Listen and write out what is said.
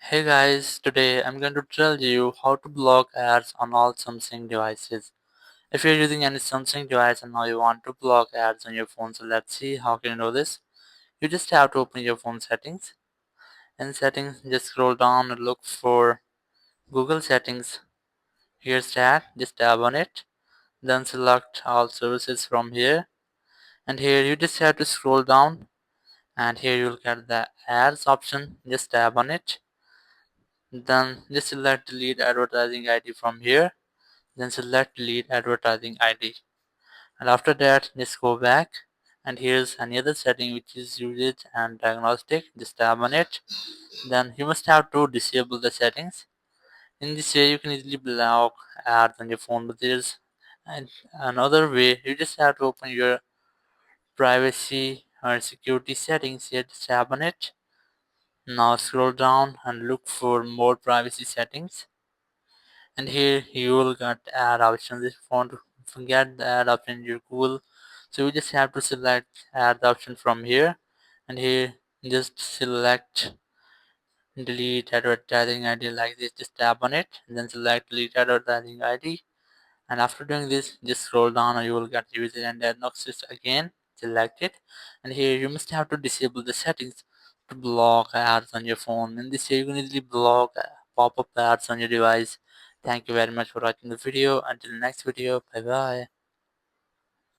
Hey guys, today I'm going to tell you how to block ads on all Samsung devices. If you're using any Samsung device and now you want to block ads on your phone, so let's see how can you do this. You just have to open your phone settings. In settings, just scroll down and look for Google settings. Here's that, just tap on it. Then select all services from here. And here you just have to scroll down and here you'll get the ads option. Just tap on it. Then just select delete advertising ID from here. Then select delete advertising ID, and after that just go back and here's another setting which is usage and diagnostic. Just tap on it. Then you must have to disable the settings. In this way you can easily block ads on your phone, but there's another way. You just have to open your privacy or security settings here. Just tap on it. Now scroll down and look for more privacy settings, and here you will get ad options. If you want to get the ad option in your Google, so you just have to select ad option from here, and here just select delete advertising ID like this. Just tap on it and then select delete advertising ID, and after doing this just scroll down and you will get user and diagnosis again. Select it, and here you must have to disable the settings to block ads on your phone. In this way you can easily block pop-up ads on your device. Thank you very much for watching the video. Until next video, bye bye.